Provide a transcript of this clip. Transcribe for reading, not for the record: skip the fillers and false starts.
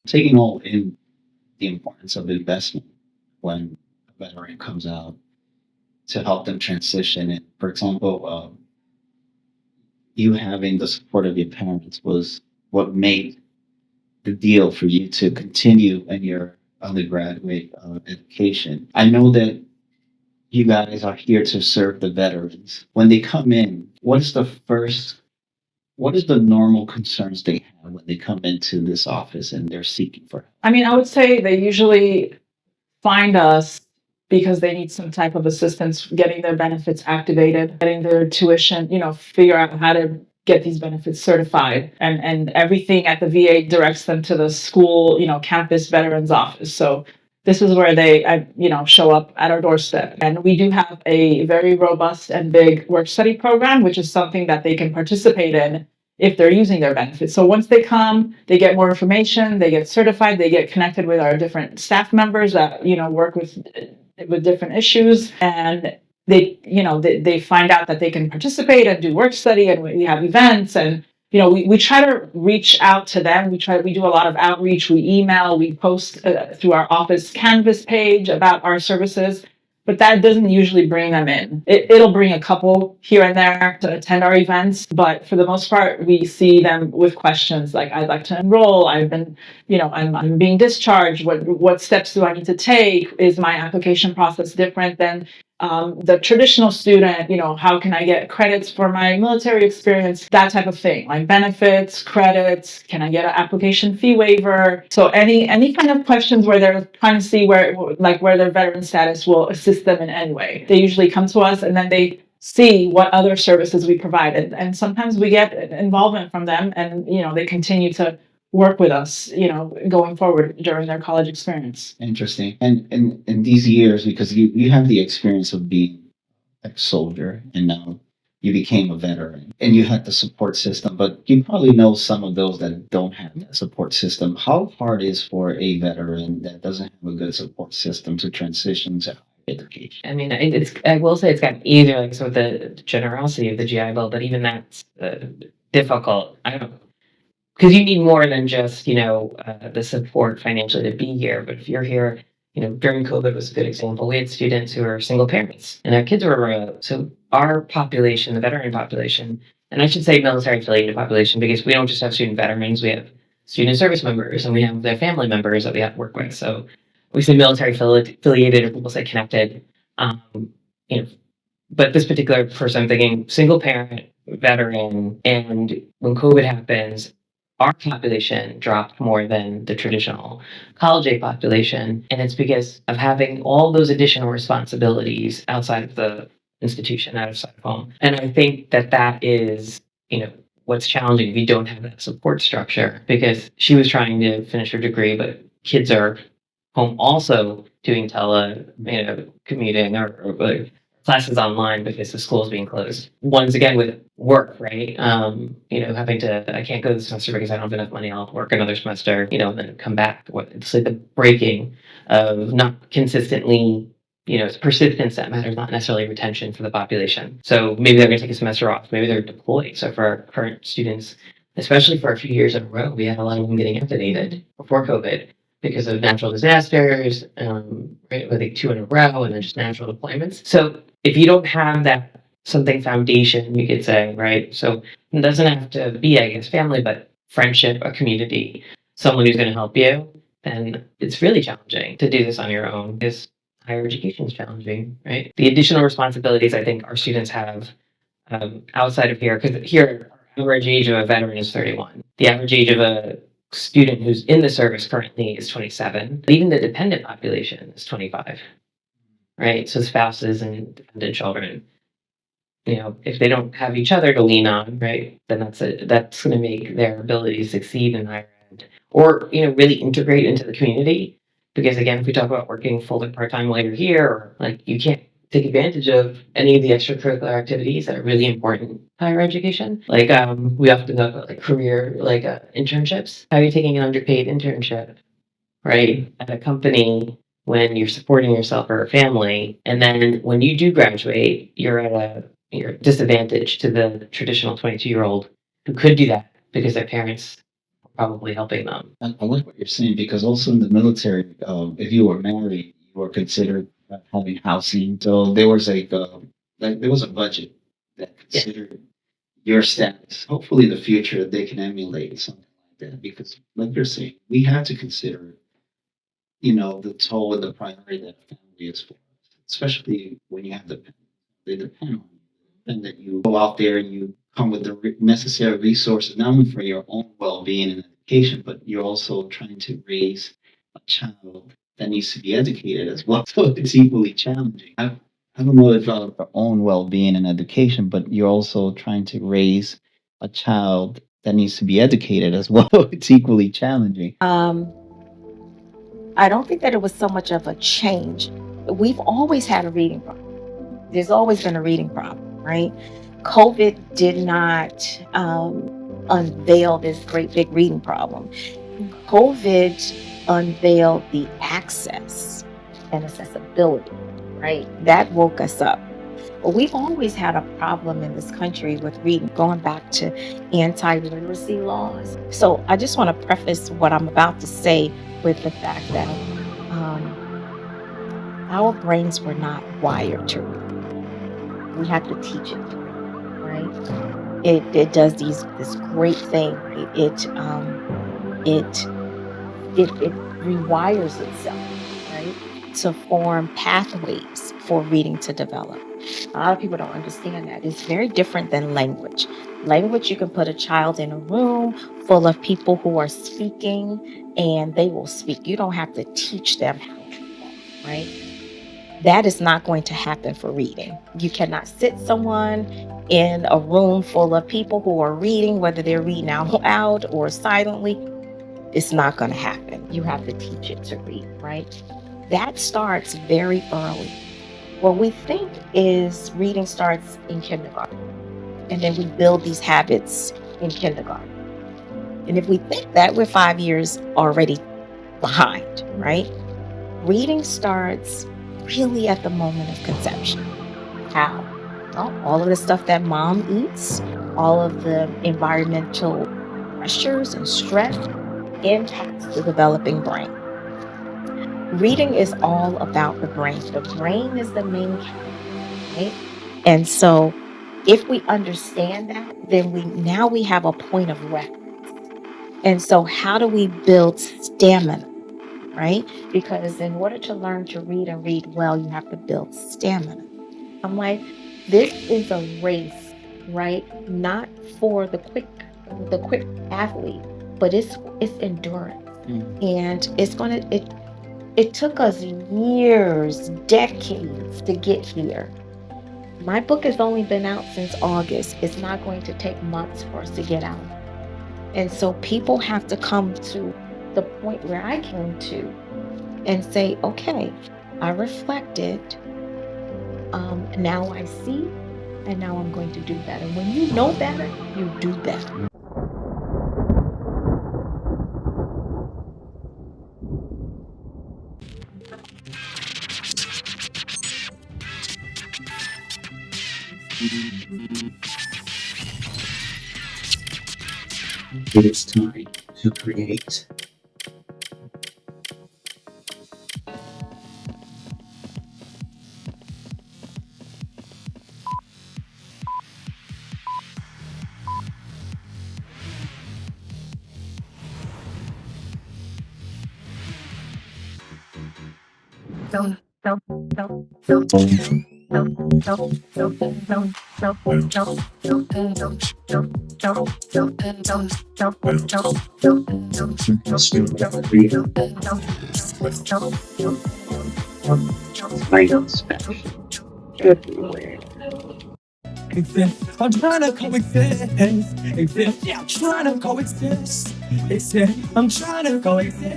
taking all in the importance of investment when a veteran comes out to help them transition. And for example, you having the support of your parents was what made the deal for you to continue in your undergraduate education. I know that you guys are here to serve the veterans. When they come in, what is the normal concerns they have when they come into this office and they're seeking for help? I mean, I would say they usually find us because they need some type of assistance getting their benefits activated, getting their tuition, figure out how to get these benefits certified. And everything at the VA directs them to the school, campus veterans office. So this is where they, show up at our doorstep. And we do have a very robust and big work study program, which is something that they can participate in if they're using their benefits. So once they come, they get more information, they get certified, they get connected with our different staff members that, work with different issues. And they find out that they can participate and do work study, and we have events, and we try to reach out to them. We do a lot of outreach. We email, we post through our office Canvas page about our services, but that doesn't usually bring them in. It'll bring a couple here and there to attend our events, but for the most part, we see them with questions like, I'd like to enroll, I've been, I'm being discharged, what steps do I need to take? Is my application process different than the traditional student? How can I get credits for my military experience? That type of thing, like benefits, credits. Can I get an application fee waiver? So any kind of questions where they're trying to see where their veteran status will assist them in any way. They usually come to us, and then they see what other services we provide, and sometimes we get involvement from them, and they continue to work with us, going forward during their college experience. Interesting. And in these years, because you have the experience of being a soldier and now you became a veteran and you had the support system, but you probably know some of those that don't have that support system. How hard is for a veteran that doesn't have a good support system to transition to education? I mean, I will say it's gotten easier, like, so with the generosity of the GI Bill, but even that's difficult. I don't, because you need more than just, the support financially to be here. But if you're here, during COVID was a good example. We had students who were single parents and their kids were so our population, the veteran population, and I should say military affiliated population, because we don't just have student veterans, we have student service members and we have their family members that we have to work with. So we say military affiliated, or people say connected. But this particular person, I'm thinking single parent, veteran, and when COVID happens, our population dropped more than the traditional college age population. And it's because of having all those additional responsibilities outside of the institution, outside of home. And I think that is, what's challenging if you don't have that support structure, because she was trying to finish her degree, but kids are home also doing commuting or classes online because the school's being closed. Once again, with work, right? Having to, I can't go this semester because I don't have enough money. I'll work another semester, and then come back. It's like the breaking of not consistently, it's persistence that matters, not necessarily retention for the population. So maybe they're going to take a semester off. Maybe they're deployed. So for our current students, especially for a few years in a row, we had a lot of them getting activated before COVID because of natural disasters, right? I think 2 in a row, and then just natural deployments. So if you don't have that something foundation, you could say, right? So it doesn't have to be, I guess, family, but friendship, a community, someone who's going to help you, then it's really challenging to do this on your own, because higher education is challenging, right? The additional responsibilities I think our students have outside of here, because here, our average age of a veteran is 31. The average age of a student who's in the service currently is 27. Even the dependent population is 25, right? So spouses and dependent children, if they don't have each other to lean on, right, then that's going to make their ability to succeed in higher ed, or really integrate into the community. Because again, if we talk about working full and part-time while you're here, or like you can't take advantage of any of the extracurricular activities that are really important in higher education. Like we often talk about like career, like internships. How are you taking an underpaid internship, right, at a company when you're supporting yourself or a family, and then when you do graduate, you're disadvantaged to the traditional 22-year-old who could do that because their parents probably helping them. I like what you're saying because also in the military, if you were married, you were considered having housing. So there was like there was a budget that Yeah. considered your status. Hopefully, in the future they can emulate something like that because, like you're saying, we have to consider, the toll and the priority that a family is for us, especially when you have they depend on you, and that you go out there and you come with the necessary resources, not only for your own well-being and education, but you're also trying to raise a child that needs to be educated as well. So it's equally challenging. I don't know if our own well-being and education, but you're also trying to raise a child that needs to be educated as well. It's equally challenging. I don't think that it was so much of a change. We've always had a reading problem. There's always been a reading problem, right? COVID did not unveil this great big reading problem. COVID unveiled the access and accessibility, right? That woke us up. But we've always had a problem in this country with reading, going back to anti-literacy laws. So I just want to preface what I'm about to say with the fact that our brains were not wired to read. We had to teach it, right? It does this great thing. It rewires itself, right, to form pathways for reading to develop. A lot of people don't understand that. It's very different than language. Language, you can put a child in a room full of people who are speaking and they will speak. You don't have to teach them how to talk, right? That is not going to happen for reading. You cannot sit someone in a room full of people who are reading, whether they're reading out loud or silently. It's not going to happen. You have to teach it to read, right? That starts very early. What we think is reading starts in kindergarten, and then we build these habits in kindergarten. And if we think that, we're 5 years already behind, right? Reading starts really at the moment of conception. How? Well, all of the stuff that mom eats, all of the environmental pressures and stress impacts the developing brain. Reading is all about the brain. The brain is the main character, right? And so if we understand that, then we have a point of reference. And so how do we build stamina, right? Because in order to learn to read and read well, you have to build stamina. I'm like, this is a race, right? Not for the quick athlete, but it's endurance. And it took us years, decades to get here. My book has only been out since August. It's not going to take months for us to get out. And so people have to come to the point where I came to and say, okay, I reflected, now I see, and now I'm going to do better. When you know better, you do better. It's time to create. I'm trying to coexist. Exist. Yeah, I'm trying to coexist. Exist. I'm trying to coexist.